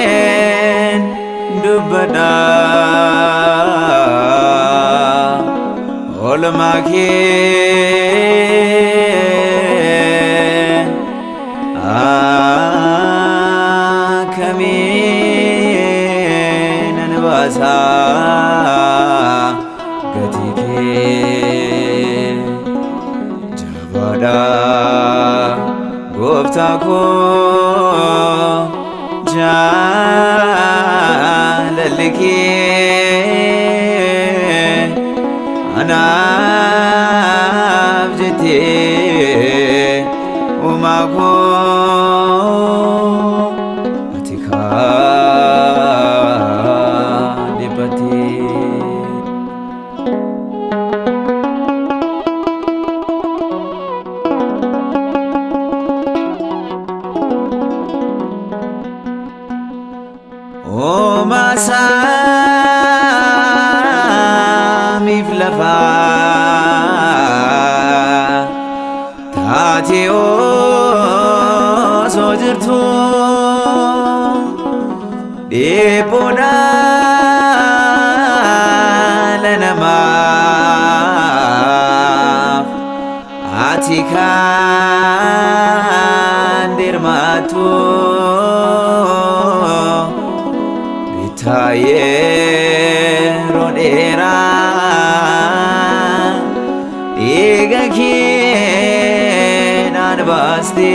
Maljinen dubbada olmake akamin anbasa gatike jabada gofta ko jalalike anabjete umako atika debati O masa miflafa tateo sojirtu deboda lenama atika dirmatu taye rodera egaki nanbaste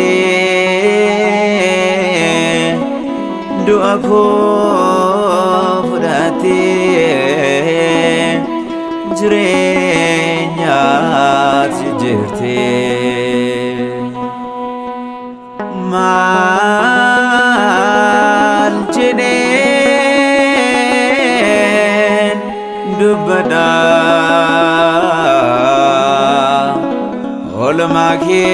duako fudate jirenya jirte maljinen dubbada olmake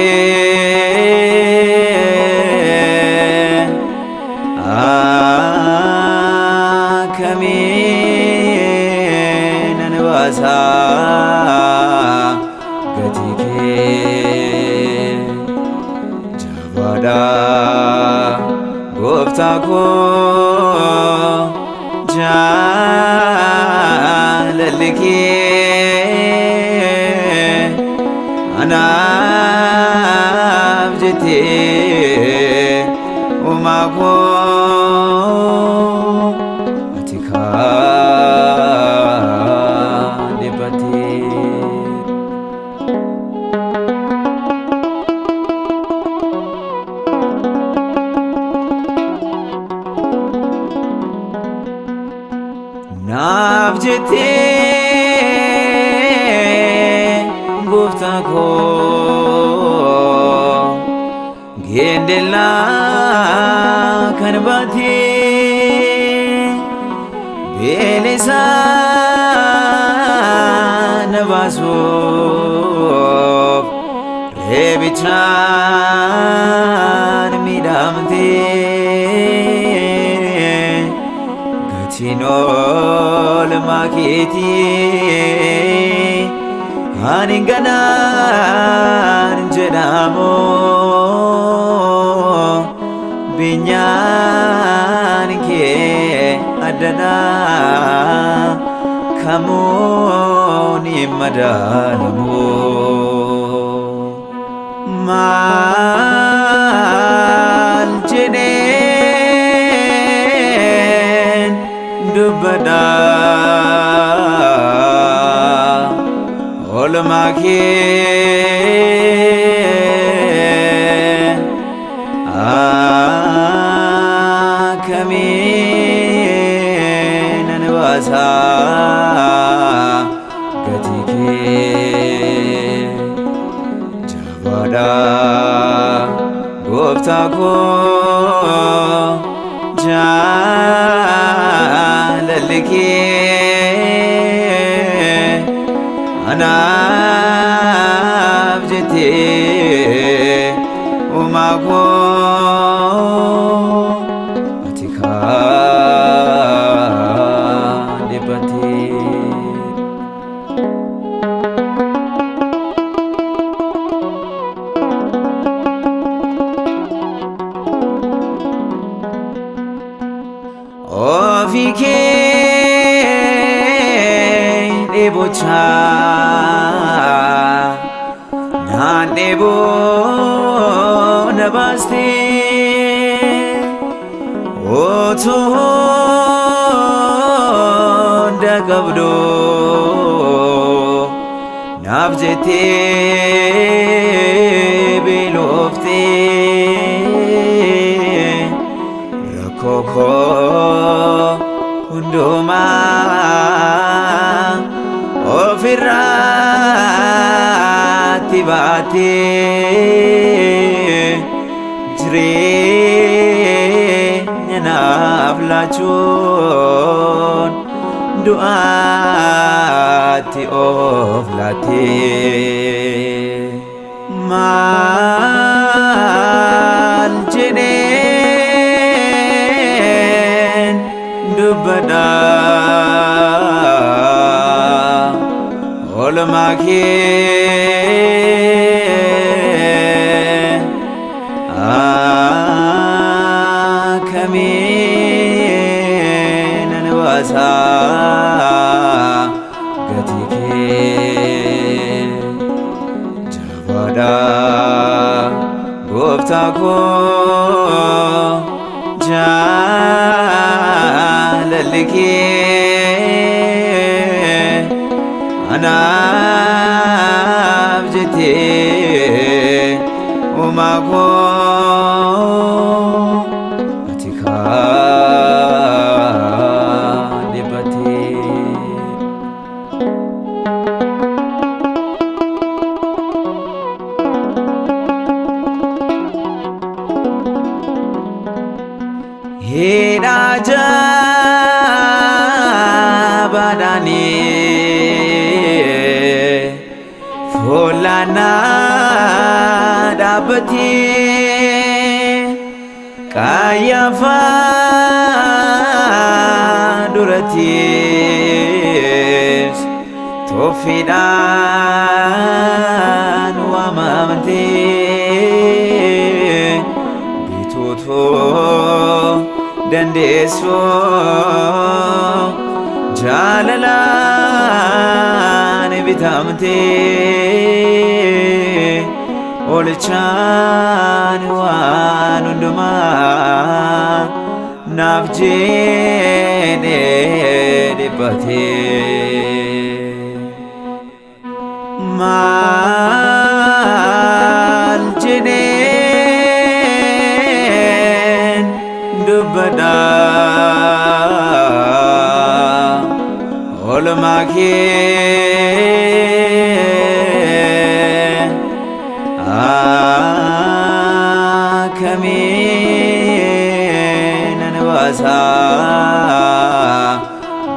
akamin anbasa gatike jabada gofta ko jalalike anabjete umako atika debati nabjete gofta ko gendela kanbati belisa nabaso rebichan midamte gatinol maketi aninganan jedamo binyan ke adana kamoni madanamu maljinen dubbada olmake akamin anbasa gatike jabada gofta ko jalalike anaaf jettee uumaa koo ati kan dhiphattee. Ofii kee dheebochaa naan dheeboo na baastee otoo hunda qabduu naaf jettee beeloftee rakkoo koo hundumaa ofirratti baattee jireenya naaf laachuun du'aatti of laattee. Maal jedheen dubbadha oolmaa kee akkamiin nan baasa gatii kee jabaadha gooftaa koo jaalalli kee anaaf jettee uumaa koo ati kan dhiphattee. Hidhaa jaabaadhaanii fuulanaa dhaabbatee Qayyafaa durattis toffiidhaan waamamtee bituutuu dandeessuu jaalalaan bitamtee oolchaan waan hundumaa naaf jedhee dhiphatee. Maal jedheen dubbadha oolmaa kee akkamiin nan baasa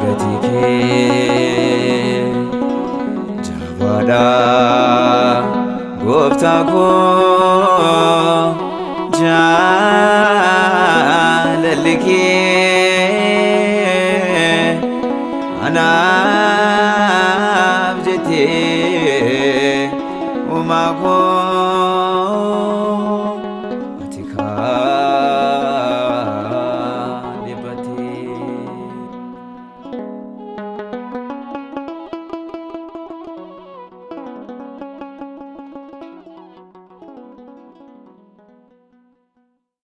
gatii kee. Jabaadha gooftaa koo